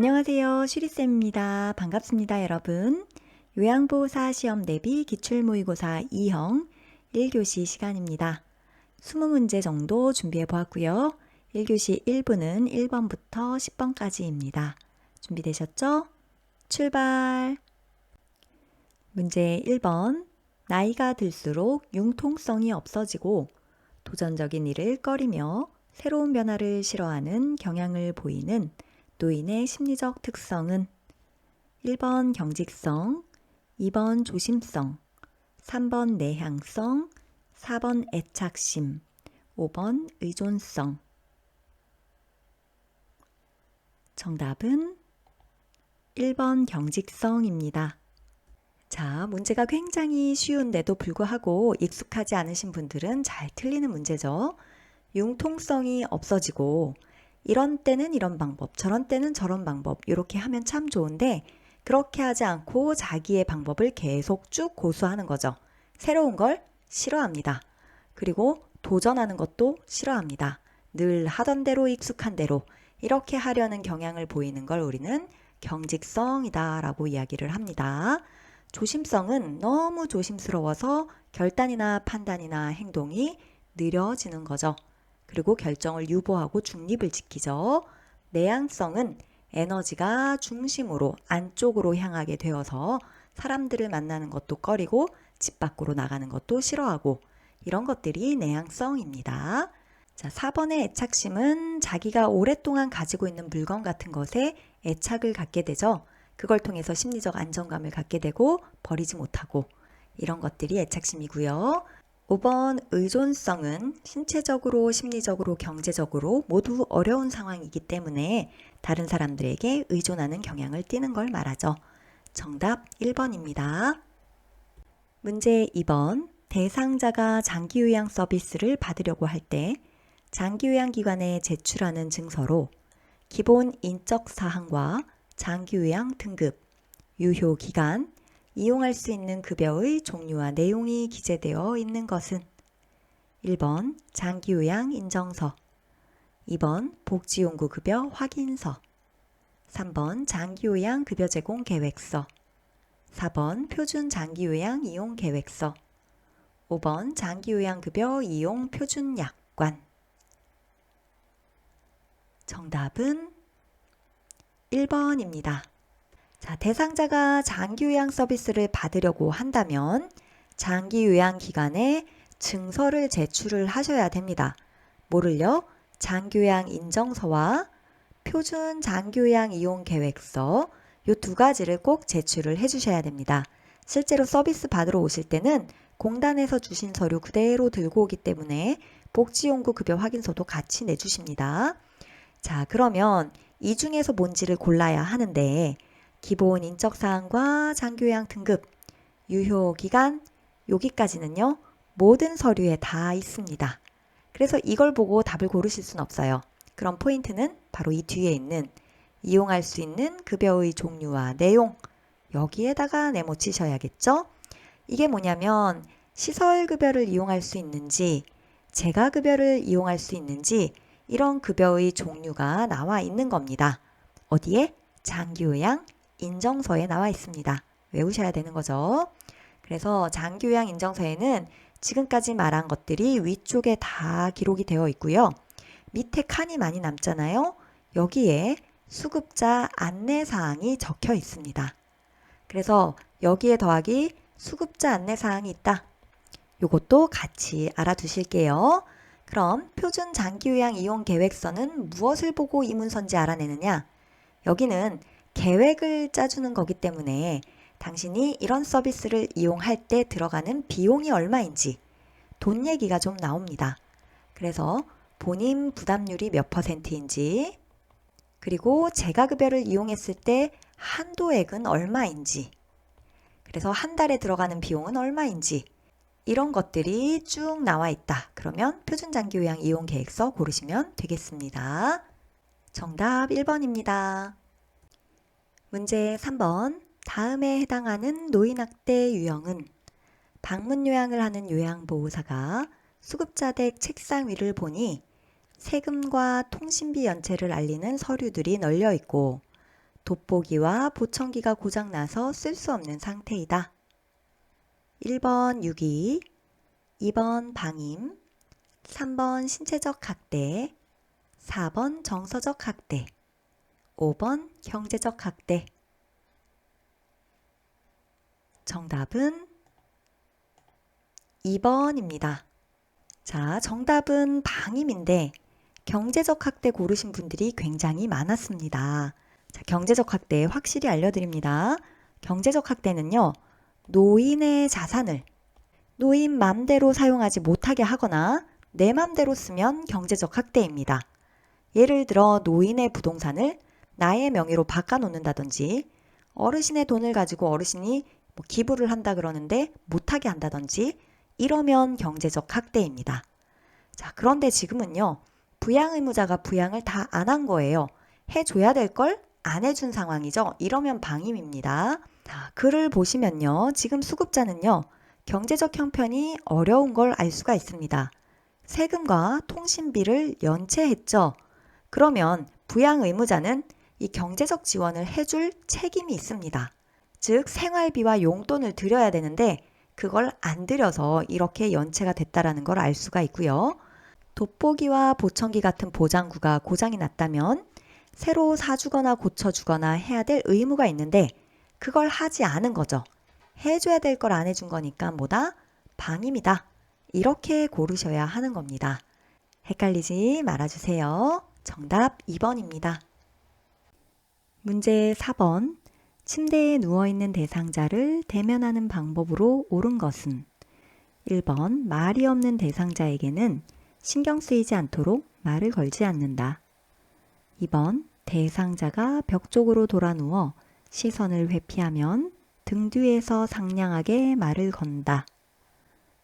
안녕하세요. 슈리쌤입니다. 반갑습니다, 여러분. 요양보호사 시험 대비 기출모의고사 2형 1교시 시간입니다. 20문제 정도 준비해 보았고요. 1교시 1부는 1번부터 10번까지입니다. 준비되셨죠? 출발! 문제 1번. 나이가 들수록 융통성이 없어지고 도전적인 일을 꺼리며 새로운 변화를 싫어하는 경향을 보이는 노인의 심리적 특성은 1번 경직성, 2번 조심성, 3번 내향성, 4번 애착심, 5번 의존성. 정답은 1번 경직성입니다. 자, 문제가 굉장히 쉬운데도 불구하고 익숙하지 않으신 분들은 잘 틀리는 문제죠. 융통성이 없어지고 이런 때는 이런 방법, 저런 때는 저런 방법 이렇게 하면 참 좋은데 그렇게 하지 않고 자기의 방법을 계속 쭉 고수하는 거죠. 새로운 걸 싫어합니다. 그리고 도전하는 것도 싫어합니다. 늘 하던 대로 익숙한 대로 이렇게 하려는 경향을 보이는 걸 우리는 경직성이다 라고 이야기를 합니다. 조심성은 너무 조심스러워서 결단이나 판단이나 행동이 느려지는 거죠. 그리고 결정을 유보하고 중립을 지키죠. 내향성은 에너지가 중심으로 안쪽으로 향하게 되어서 사람들을 만나는 것도 꺼리고 집 밖으로 나가는 것도 싫어하고 이런 것들이 내향성입니다. 자, 4번의 애착심은 자기가 오랫동안 가지고 있는 물건 같은 것에 애착을 갖게 되죠. 그걸 통해서 심리적 안정감을 갖게 되고 버리지 못하고 이런 것들이 애착심이고요. 5번 의존성은 신체적으로, 심리적으로, 경제적으로 모두 어려운 상황이기 때문에 다른 사람들에게 의존하는 경향을 띠는 걸 말하죠. 정답 1번입니다. 문제 2번. 대상자가 장기요양 서비스를 받으려고 할 때 장기요양기관에 제출하는 증서로 기본 인적사항과 장기요양 등급, 유효기간, 이용할 수 있는 급여의 종류와 내용이 기재되어 있는 것은 1번 장기요양 인정서, 2번 복지용구급여 확인서, 3번 장기요양 급여 제공 계획서, 4번 표준 장기요양 이용 계획서, 5번 장기요양 급여 이용 표준 약관. 정답은 1번입니다. 자, 대상자가 장기요양 서비스를 받으려고 한다면 장기요양기관에 증서를 제출을 하셔야 됩니다. 뭐를요? 장기요양 인정서와 표준 장기요양 이용 계획서 이 두 가지를 꼭 제출을 해주셔야 됩니다. 실제로 서비스 받으러 오실 때는 공단에서 주신 서류 그대로 들고 오기 때문에 복지용구 급여 확인서도 같이 내주십니다. 자, 그러면 이 중에서 뭔지를 골라야 하는데 기본 인적사항과 장기요양 등급, 유효기간, 여기까지는요. 모든 서류에 다 있습니다. 그래서 이걸 보고 답을 고르실 수는 없어요. 그럼 포인트는 바로 이 뒤에 있는 이용할 수 있는 급여의 종류와 내용, 여기에다가 네모치셔야겠죠? 이게 뭐냐면 시설급여를 이용할 수 있는지, 재가급여를 이용할 수 있는지 이런 급여의 종류가 나와 있는 겁니다. 어디에? 장기요양 인정서에 나와 있습니다. 외우셔야 되는 거죠. 그래서 장기요양 인정서에는 지금까지 말한 것들이 위쪽에 다 기록이 되어 있고요. 밑에 칸이 많이 남잖아요. 여기에 수급자 안내사항이 적혀 있습니다. 그래서 여기에 더하기 수급자 안내사항이 있다. 요것도 같이 알아두실게요. 그럼 표준 장기요양 이용 계획서는 무엇을 보고 이 문서인지 알아내느냐? 여기는 계획을 짜주는 거기 때문에 당신이 이런 서비스를 이용할 때 들어가는 비용이 얼마인지 돈 얘기가 좀 나옵니다. 그래서 본인 부담률이 몇 %인지 그리고 재가급여를 이용했을 때 한도액은 얼마인지 그래서 한 달에 들어가는 비용은 얼마인지 이런 것들이 쭉 나와 있다. 그러면 표준장기요양 이용계획서 고르시면 되겠습니다. 정답 1번입니다. 문제 3번. 다음에 해당하는 노인학대 유형은 방문 요양을 하는 요양보호사가 수급자 댁 책상 위를 보니 세금과 통신비 연체를 알리는 서류들이 널려 있고 돋보기와 보청기가 고장나서 쓸 수 없는 상태이다. 1번 유기, 2번 방임, 3번 신체적 학대, 4번 정서적 학대, 5번 경제적 학대. 정답은 2번입니다. 자, 정답은 방임인데 경제적 학대 고르신 분들이 굉장히 많았습니다. 자, 경제적 학대 확실히 알려드립니다. 경제적 학대는요, 노인의 자산을 노인 맘대로 사용하지 못하게 하거나 내 맘대로 쓰면 경제적 학대입니다. 예를 들어 노인의 부동산을 나의 명의로 바꿔놓는다든지 어르신의 돈을 가지고 어르신이 기부를 한다 그러는데 못하게 한다든지 이러면 경제적 학대입니다. 자, 그런데 지금은요, 부양 의무자가 부양을 다 안 한 거예요. 해줘야 될 걸 안 해준 상황이죠. 이러면 방임입니다. 자, 글을 보시면요, 지금 수급자는요, 경제적 형편이 어려운 걸 알 수가 있습니다. 세금과 통신비를 연체했죠. 그러면 부양 의무자는 이 경제적 지원을 해줄 책임이 있습니다. 즉 생활비와 용돈을 드려야 되는데 그걸 안 드려서 이렇게 연체가 됐다라는 걸 알 수가 있고요. 돋보기와 보청기 같은 보장구가 고장이 났다면 새로 사주거나 고쳐주거나 해야 될 의무가 있는데 그걸 하지 않은 거죠. 해줘야 될 걸 안 해준 거니까 뭐다? 방임이다. 이렇게 고르셔야 하는 겁니다. 헷갈리지 말아주세요. 정답 2번입니다. 문제 4번. 침대에 누워있는 대상자를 대면하는 방법으로 옳은 것은 1번 말이 없는 대상자에게는 신경 쓰이지 않도록 말을 걸지 않는다. 2번 대상자가 벽 쪽으로 돌아 누워 시선을 회피하면 등 뒤에서 상냥하게 말을 건다.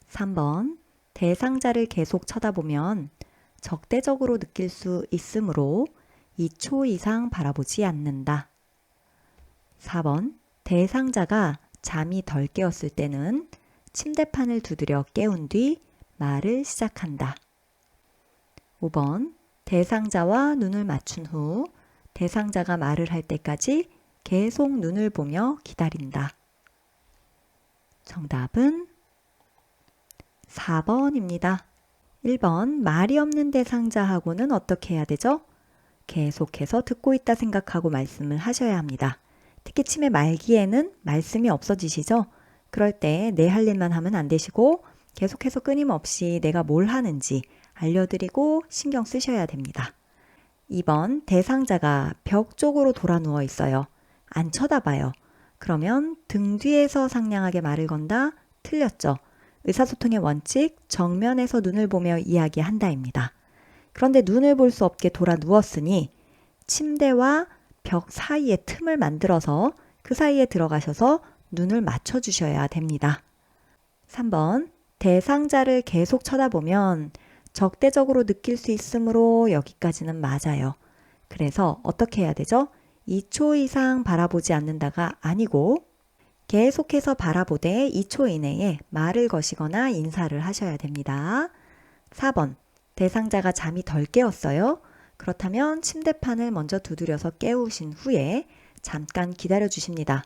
3번 대상자를 계속 쳐다보면 적대적으로 느낄 수 있으므로 2초 이상 바라보지 않는다. 4번 대상자가 잠이 덜 깨었을 때는 침대판을 두드려 깨운 뒤 말을 시작한다. 5번 대상자와 눈을 맞춘 후 대상자가 말을 할 때까지 계속 눈을 보며 기다린다. 정답은 4번입니다. 1번 말이 없는 대상자하고는 어떻게 해야 되죠? 계속해서 듣고 있다 생각하고 말씀을 하셔야 합니다. 특히 치매 말기에는 말씀이 없어지시죠? 그럴 때 내 할 일만 하면 안 되시고 계속해서 끊임없이 내가 뭘 하는지 알려드리고 신경 쓰셔야 됩니다. 2번 대상자가 벽 쪽으로 돌아 누워 있어요. 안 쳐다봐요. 그러면 등 뒤에서 상냥하게 말을 건다? 틀렸죠. 의사소통의 원칙, 정면에서 눈을 보며 이야기한다입니다. 그런데 눈을 볼 수 없게 돌아 누웠으니 침대와 벽 사이에 틈을 만들어서 그 사이에 들어가셔서 눈을 맞춰주셔야 됩니다. 3번 대상자를 계속 쳐다보면 적대적으로 느낄 수 있으므로 여기까지는 맞아요. 그래서 어떻게 해야 되죠? 2초 이상 바라보지 않는다가 아니고 계속해서 바라보되 2초 이내에 말을 거시거나 인사를 하셔야 됩니다. 4번 대상자가 잠이 덜 깨었어요. 그렇다면 침대판을 먼저 두드려서 깨우신 후에 잠깐 기다려 주십니다.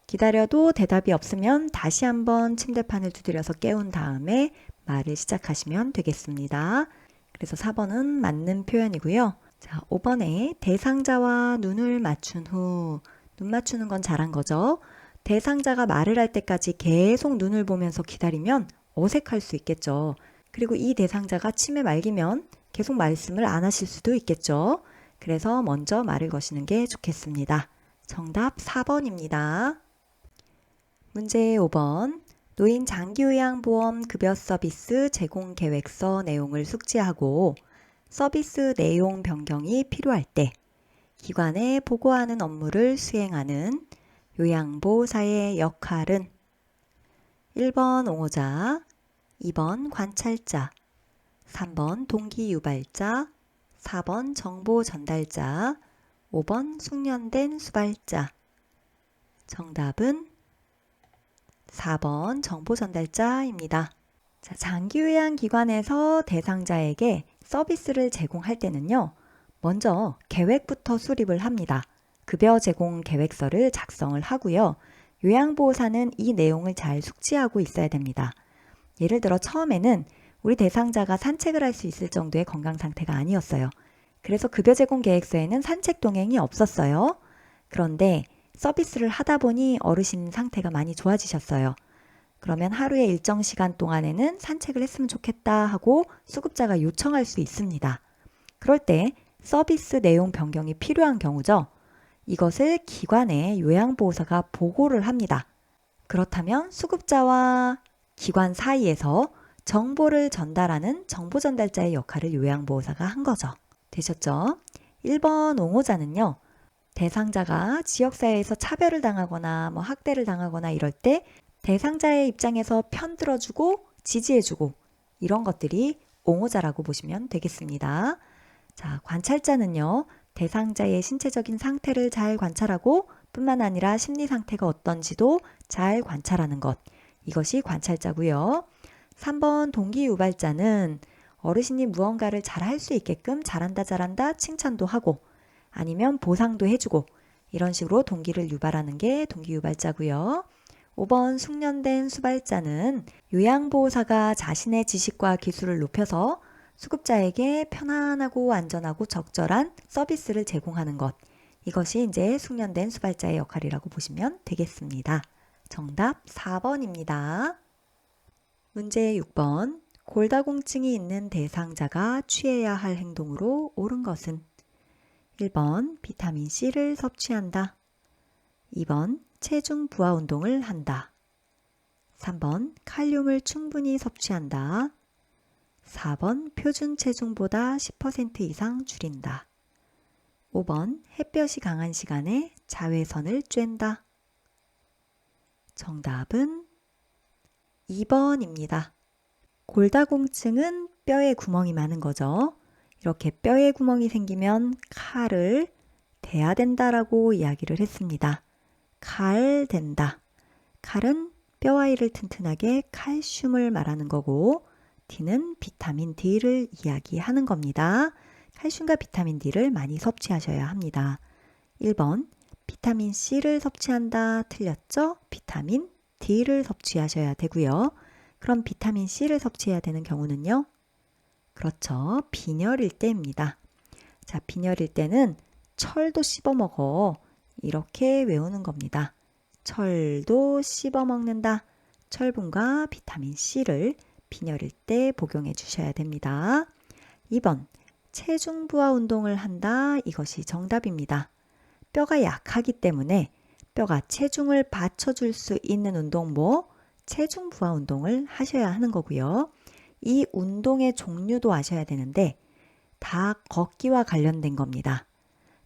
기다려도 대답이 없으면 다시 한번 침대판을 두드려서 깨운 다음에 말을 시작하시면 되겠습니다. 그래서 4번은 맞는 표현이고요. 자, 5번에 대상자와 눈을 맞춘 후, 눈 맞추는 건 잘한 거죠. 대상자가 말을 할 때까지 계속 눈을 보면서 기다리면 어색할 수 있겠죠. 그리고 이 대상자가 치매 말기면 계속 말씀을 안 하실 수도 있겠죠. 그래서 먼저 말을 거시는 게 좋겠습니다. 정답 4번입니다. 문제 5번. 노인 장기요양보험 급여 서비스 제공 계획서 내용을 숙지하고 서비스 내용 변경이 필요할 때 기관에 보고하는 업무를 수행하는 요양보호사의 역할은 1번 옹호자, 2번 관찰자, 3번 동기유발자, 4번 정보 전달자, 5번 숙련된 수발자. 정답은 4번 정보 전달자입니다. 자, 장기요양기관에서 대상자에게 서비스를 제공할 때는요, 먼저 계획부터 수립을 합니다. 급여 제공 계획서를 작성을 하고요. 요양보호사는 이 내용을 잘 숙지하고 있어야 됩니다. 예를 들어 처음에는 우리 대상자가 산책을 할 수 있을 정도의 건강 상태가 아니었어요. 그래서 급여 제공 계획서에는 산책 동행이 없었어요. 그런데 서비스를 하다 보니 어르신 상태가 많이 좋아지셨어요. 그러면 하루에 일정 시간 동안에는 산책을 했으면 좋겠다 하고 수급자가 요청할 수 있습니다. 그럴 때 서비스 내용 변경이 필요한 경우죠. 이것을 기관에 요양보호사가 보고를 합니다. 그렇다면 수급자와 기관 사이에서 정보를 전달하는 정보 전달자의 역할을 요양보호사가 한 거죠. 되셨죠? 1번 옹호자는요. 대상자가 지역사회에서 차별을 당하거나 학대를 당하거나 이럴 때 대상자의 입장에서 편 들어주고 지지해주고 이런 것들이 옹호자라고 보시면 되겠습니다. 자, 관찰자는요. 대상자의 신체적인 상태를 잘 관찰하고 뿐만 아니라 심리 상태가 어떤지도 잘 관찰하는 것. 이것이 관찰자고요. 3번 동기유발자는 어르신이 무언가를 잘 할 수 있게끔 잘한다 칭찬도 하고 아니면 보상도 해주고 이런 식으로 동기를 유발하는 게 동기유발자고요. 5번 숙련된 수발자는 요양보호사가 자신의 지식과 기술을 높여서 수급자에게 편안하고 안전하고 적절한 서비스를 제공하는 것. 이것이 이제 숙련된 수발자의 역할이라고 보시면 되겠습니다. 정답 4번입니다. 문제 6번. 골다공증이 있는 대상자가 취해야 할 행동으로 옳은 것은 1번 비타민C를 섭취한다. 2번 체중 부하 운동을 한다. 3번 칼륨을 충분히 섭취한다. 4번 표준 체중보다 10% 이상 줄인다. 5번 햇볕이 강한 시간에 자외선을 쬐다. 정답은 2번입니다. 골다공증은 뼈에 구멍이 많은 거죠. 이렇게 뼈에 구멍이 생기면 칼을 대야 된다라고 이야기를 했습니다. 칼 댄다. 칼은 뼈와이를 튼튼하게 칼슘을 말하는 거고 D는 비타민 D를 이야기하는 겁니다. 칼슘과 비타민 D를 많이 섭취하셔야 합니다. 1번 비타민 C를 섭취한다. 틀렸죠? 비타민 D를 섭취하셔야 되고요. 그럼 비타민 C를 섭취해야 되는 경우는요? 그렇죠. 빈혈일 때입니다. 자, 빈혈일 때는 철도 씹어 먹어. 이렇게 외우는 겁니다. 철도 씹어 먹는다. 철분과 비타민 C를 빈혈일 때 복용해 주셔야 됩니다. 2번 체중 부하 운동을 한다. 이것이 정답입니다. 뼈가 약하기 때문에 뼈가 체중을 받쳐줄 수 있는 운동 체중 부하 운동을 하셔야 하는 거고요. 이 운동의 종류도 아셔야 되는데 다 걷기와 관련된 겁니다.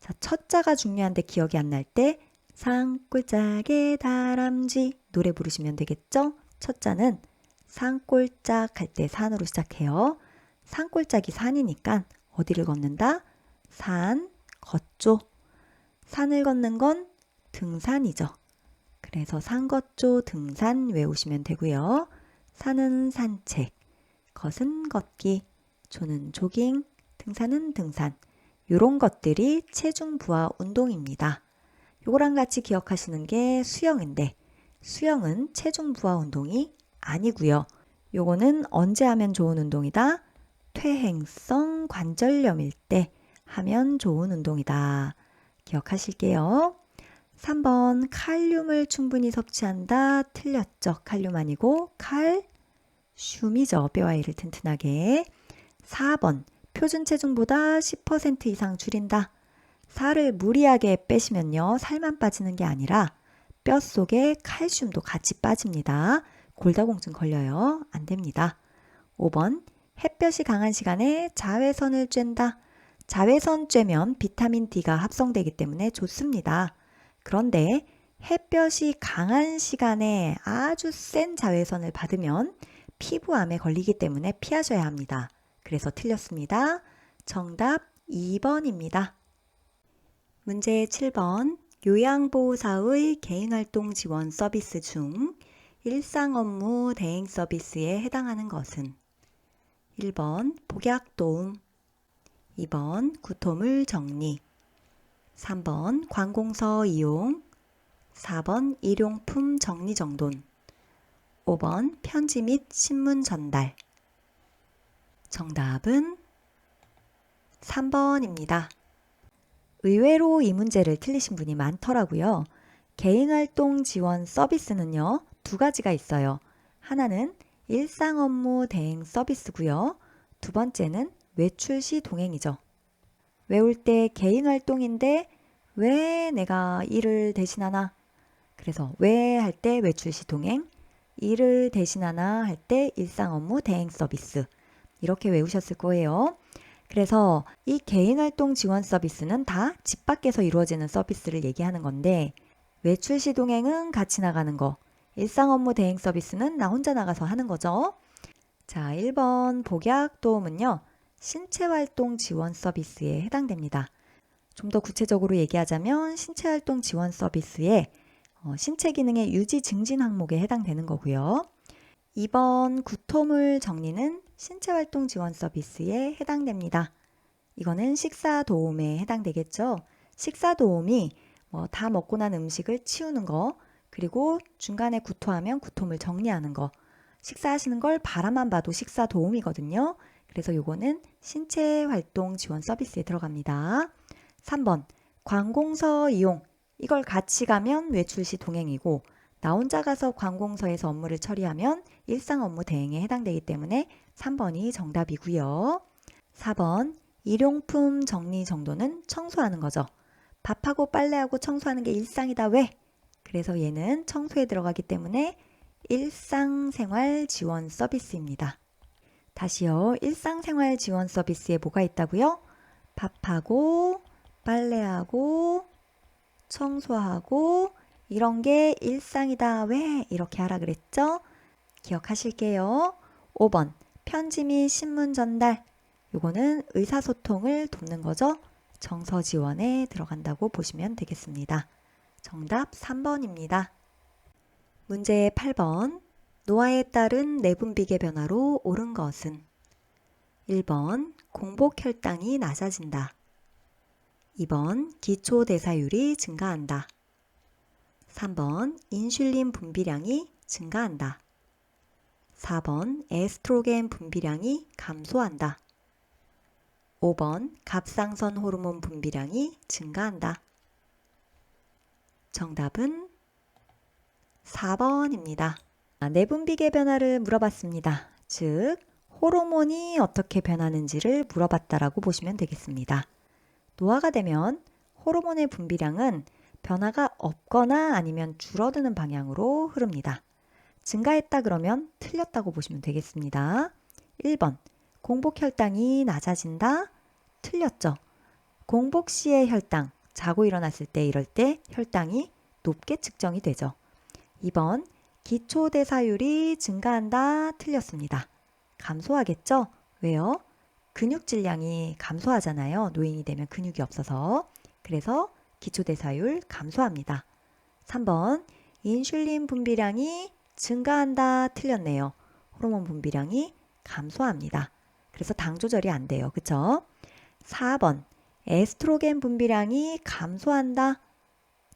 자, 첫 자가 중요한데 기억이 안 날 때 산골짜기의 다람쥐 노래 부르시면 되겠죠? 첫 자는 산골짝 할 때 산으로 시작해요. 산골짜기 산이니까 어디를 걷는다? 산, 걷죠. 산을 걷는 건 등산이죠. 그래서 산, 걷죠, 등산 외우시면 되고요. 산은 산책, 걷은 걷기, 조는 조깅, 등산은 등산. 이런 것들이 체중 부하 운동입니다. 요거랑 같이 기억하시는 게 수영인데 수영은 체중 부하 운동이 아니고요. 요거는 언제 하면 좋은 운동이다? 퇴행성 관절염일 때 하면 좋은 운동이다. 기억하실게요. 3번 칼륨을 충분히 섭취한다. 틀렸죠. 칼륨 아니고 칼슘이죠. 뼈와 이를 튼튼하게. 4번 표준 체중보다 10% 이상 줄인다. 살을 무리하게 빼시면요. 살만 빠지는 게 아니라 뼛속에 칼슘도 같이 빠집니다. 골다공증 걸려요. 안 됩니다. 5번 햇볕이 강한 시간에 자외선을 쬐다. 자외선 쬐면 비타민 D가 합성되기 때문에 좋습니다. 그런데 햇볕이 강한 시간에 아주 센 자외선을 받으면 피부암에 걸리기 때문에 피하셔야 합니다. 그래서 틀렸습니다. 정답 2번입니다. 문제 7번 요양보호사의 개인활동 지원 서비스 중 일상 업무 대행 서비스에 해당하는 것은 1번 복약 도움, 2번 구토물 정리, 3번 관공서 이용, 4번 일용품 정리정돈, 5번 편지 및 신문 전달. 정답은 3번입니다. 의외로 이 문제를 틀리신 분이 많더라고요. 개인활동 지원 서비스는요, 두 가지가 있어요. 하나는 일상 업무 대행 서비스고요. 두 번째는 외출 시 동행이죠. 외울 때 개인활동인데 왜 내가 일을 대신하나? 그래서 왜 할 때 외출 시 동행, 일을 대신하나 할 때 일상 업무 대행 서비스. 이렇게 외우셨을 거예요. 그래서 이 개인활동 지원 서비스는 다 집 밖에서 이루어지는 서비스를 얘기하는 건데, 외출 시 동행은 같이 나가는 거, 일상 업무 대행 서비스는 나 혼자 나가서 하는 거죠. 자, 1번 복약 도움은요, 신체활동 지원 서비스에 해당됩니다. 좀 더 구체적으로 얘기하자면 신체활동 지원 서비스에 신체 기능의 유지 증진 항목에 해당되는 거고요. 2번 구토물 정리는 신체활동 지원 서비스에 해당됩니다. 이거는 식사 도움에 해당되겠죠. 식사 도움이 다 먹고 난 음식을 치우는 거, 그리고 중간에 구토하면 구토물 정리하는 거, 식사하시는 걸 바라만 봐도 식사 도움이거든요. 그래서 요거는 신체활동 지원 서비스에 들어갑니다. 3번 관공서 이용, 이걸 같이 가면 외출 시 동행이고, 나 혼자 가서 관공서에서 업무를 처리하면 일상 업무 대행에 해당되기 때문에 3번이 정답이고요. 4번 일용품 정리 정도는 청소하는 거죠. 밥하고 빨래하고 청소하는 게 일상이다. 왜? 그래서 얘는 청소에 들어가기 때문에 일상생활 지원 서비스입니다. 다시요. 일상생활 지원 서비스에 뭐가 있다고요? 밥하고 빨래하고 청소하고 이런 게 일상이다. 왜? 이렇게 하라 그랬죠? 기억하실게요. 5번 편지 및 신문 전달. 요거는 의사소통을 돕는 거죠. 정서 지원에 들어간다고 보시면 되겠습니다. 정답 3번입니다. 문제 8번. 노화에 따른 내분비계 변화로 옳은 것은? 1번 공복 혈당이 낮아진다. 2번 기초대사율이 증가한다. 3번 인슐린 분비량이 증가한다. 4번 에스트로겐 분비량이 감소한다. 5번 갑상선 호르몬 분비량이 증가한다. 정답은 4번입니다. 내분비계 변화를 물어봤습니다. 즉 호르몬이 어떻게 변하는지를 물어봤다라고 보시면 되겠습니다. 노화가 되면 호르몬의 분비량은 변화가 없거나 아니면 줄어드는 방향으로 흐릅니다. 증가했다 그러면 틀렸다고 보시면 되겠습니다. 1번 공복 혈당이 낮아진다. 틀렸죠. 공복 시의 혈당, 자고 일어났을 때 이럴 때 혈당이 높게 측정이 되죠. 2번 기초대사율이 증가한다. 틀렸습니다. 감소하겠죠? 왜요? 근육 질량이 감소하잖아요. 노인이 되면 근육이 없어서. 그래서 기초대사율 감소합니다. 3번 인슐린 분비량이 증가한다. 틀렸네요. 호르몬 분비량이 감소합니다. 그래서 당 조절이 안 돼요. 그쵸? 4번 에스트로겐 분비량이 감소한다.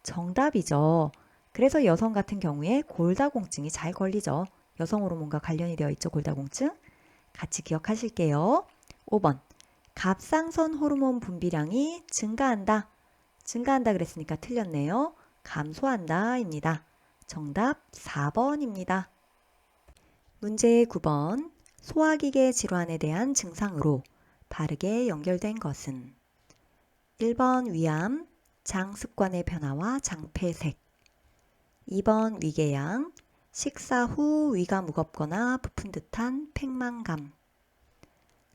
정답이죠. 그래서 여성 같은 경우에 골다공증이 잘 걸리죠. 여성 호르몬과 관련이 되어 있죠. 골다공증. 같이 기억하실게요. 5번 갑상선 호르몬 분비량이 증가한다. 증가한다 그랬으니까 틀렸네요. 감소한다 입니다. 정답 4번입니다. 문제 9번 소화기계 질환에 대한 증상으로 바르게 연결된 것은? 1번 위암, 장습관의 변화와 장폐색. 2번 위궤양, 식사 후 위가 무겁거나 부푼 듯한 팽만감.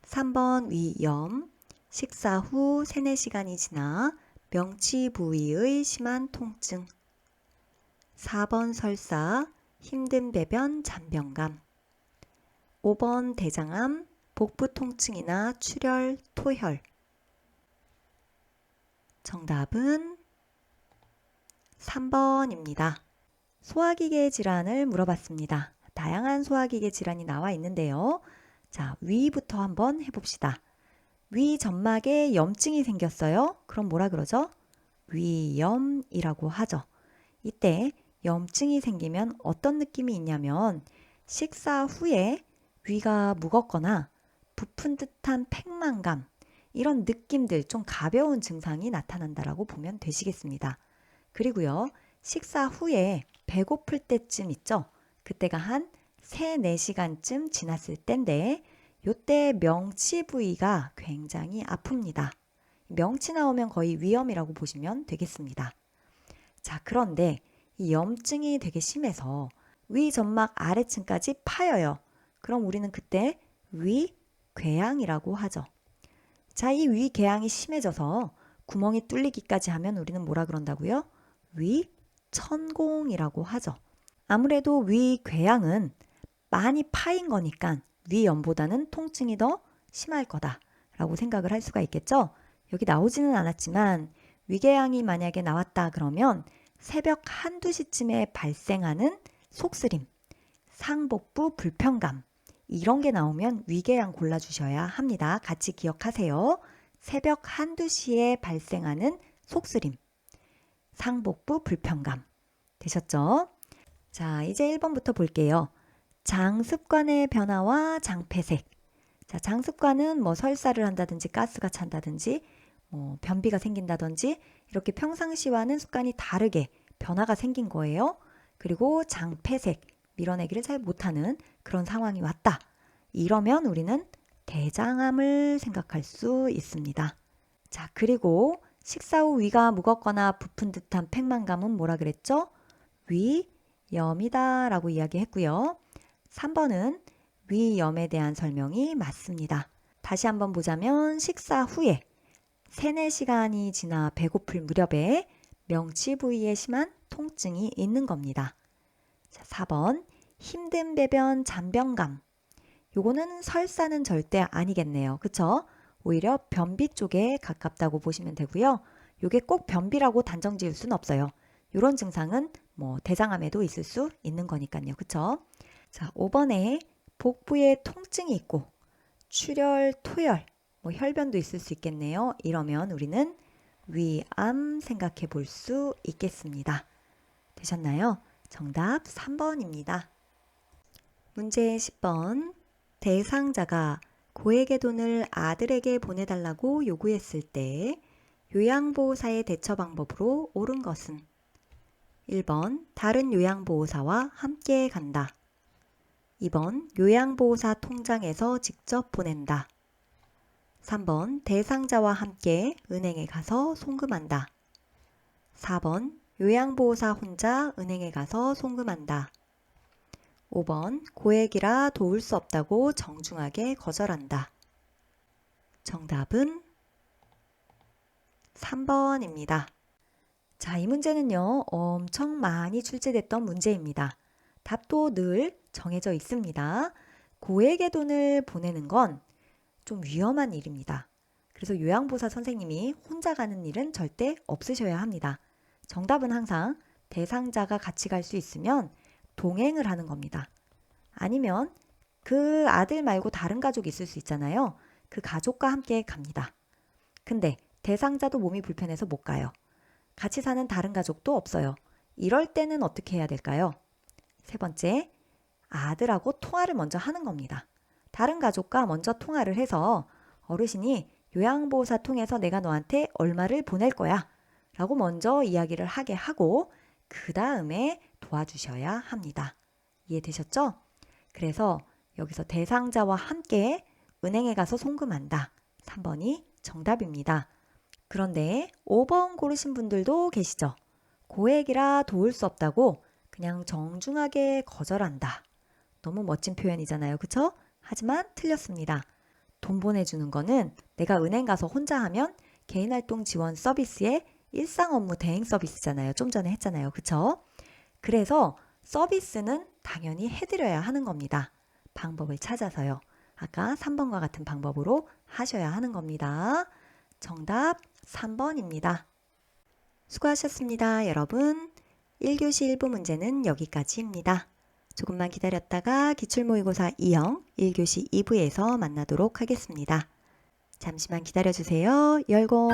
3번 위염, 식사 후 3-4시간이 지나 명치 부위의 심한 통증. 4번 설사, 힘든 배변 잔변감. 5번 대장암, 복부 통증이나 출혈, 토혈. 정답은 3번입니다. 소화기계 질환을 물어봤습니다. 다양한 소화기계 질환이 나와 있는데요. 자, 위부터 한번 해봅시다. 위 점막에 염증이 생겼어요. 그럼 뭐라 그러죠? 위염이라고 하죠. 이때 염증이 생기면 어떤 느낌이 있냐면 식사 후에 위가 무겁거나 부푼 듯한 팽만감 이런 느낌들 좀 가벼운 증상이 나타난다라고 보면 되시겠습니다. 그리고요. 식사 후에 배고플 때쯤 있죠. 그때가 한 3, 4시간쯤 지났을 때인데 요때 명치 부위가 굉장히 아픕니다. 명치 나오면 거의 위염이라고 보시면 되겠습니다. 자, 그런데 이 염증이 되게 심해서 위 점막 아래층까지 파여요. 그럼 우리는 그때 위궤양이라고 하죠. 자, 이 위궤양이 심해져서 구멍이 뚫리기까지 하면 우리는 뭐라 그런다고요? 위천공이라고 하죠. 아무래도 위궤양은 많이 파인 거니까 위염보다는 통증이 더 심할 거다라고 생각을 할 수가 있겠죠. 여기 나오지는 않았지만 위궤양이 만약에 나왔다 그러면 새벽 1, 2시쯤에 발생하는 속쓰림, 상복부 불편감 이런 게 나오면 위궤양 골라주셔야 합니다. 같이 기억하세요. 새벽 1, 2시에 발생하는 속쓰림, 상복부 불편감 되셨죠? 자, 이제 1번부터 볼게요. 장습관의 변화와 장폐색. 자, 장습관은 뭐 설사를 한다든지 가스가 찬다든지 변비가 생긴다든지 이렇게 평상시와는 습관이 다르게 변화가 생긴 거예요. 그리고 장폐색, 밀어내기를 잘 못하는 그런 상황이 왔다. 이러면 우리는 대장암을 생각할 수 있습니다. 자, 그리고 식사 후 위가 무겁거나 부푼 듯한 팽만감은 뭐라 그랬죠? 위염이다 라고 이야기했고요. 3번은 위염에 대한 설명이 맞습니다. 다시 한번 보자면 식사 후에 3, 4시간이 지나 배고플 무렵에 명치 부위에 심한 통증이 있는 겁니다. 자, 4번 힘든 배변 잔변감. 요거는 설사는 절대 아니겠네요. 그쵸? 오히려 변비 쪽에 가깝다고 보시면 되고요. 요게 꼭 변비라고 단정 지을 수는 없어요. 요런 증상은 뭐 대장암에도 있을 수 있는 거니까요. 그쵸? 자, 5번에 복부에 통증이 있고 출혈, 토혈, 뭐 혈변도 있을 수 있겠네요. 이러면 우리는 위암 생각해 볼 수 있겠습니다. 되셨나요? 정답 3번입니다. 문제 10번. 대상자가 고액의 돈을 아들에게 보내달라고 요구했을 때 요양보호사의 대처 방법으로 옳은 것은 1번 다른 요양보호사와 함께 간다. 2번 요양보호사 통장에서 직접 보낸다. 3번 대상자와 함께 은행에 가서 송금한다. 4번 요양보호사 혼자 은행에 가서 송금한다. 5번 고액이라 도울 수 없다고 정중하게 거절한다. 정답은 3번입니다. 자, 이 문제는요, 엄청 많이 출제됐던 문제입니다. 답도 늘 정해져 있습니다. 고액의 돈을 보내는 건 좀 위험한 일입니다. 그래서 요양보호사 선생님이 혼자 가는 일은 절대 없으셔야 합니다. 정답은 항상 대상자가 같이 갈 수 있으면 동행을 하는 겁니다. 아니면 그 아들 말고 다른 가족이 있을 수 있잖아요. 그 가족과 함께 갑니다. 근데 대상자도 몸이 불편해서 못 가요. 같이 사는 다른 가족도 없어요. 이럴 때는 어떻게 해야 될까요? 세 번째, 아들하고 통화를 먼저 하는 겁니다. 다른 가족과 먼저 통화를 해서 어르신이 요양보호사 통해서 내가 너한테 얼마를 보낼 거야 라고 먼저 이야기를 하게 하고 그 다음에 도와주셔야 합니다. 이해되셨죠? 그래서 여기서 대상자와 함께 은행에 가서 송금한다. 3번이 정답입니다. 그런데 5번 고르신 분들도 계시죠? 고액이라 도울 수 없다고 그냥 정중하게 거절한다. 너무 멋진 표현이잖아요. 그쵸? 하지만 틀렸습니다. 돈 보내주는 거는 내가 은행 가서 혼자 하면 개인활동 지원 서비스의 일상 업무 대행 서비스잖아요. 좀 전에 했잖아요. 그쵸? 그래서 서비스는 당연히 해드려야 하는 겁니다. 방법을 찾아서요. 아까 3번과 같은 방법으로 하셔야 하는 겁니다. 정답 3번입니다. 수고하셨습니다, 여러분. 1교시 1부 문제는 여기까지입니다. 조금만 기다렸다가 기출모의고사 2형 1교시 2부에서 만나도록 하겠습니다. 잠시만 기다려주세요. 열공!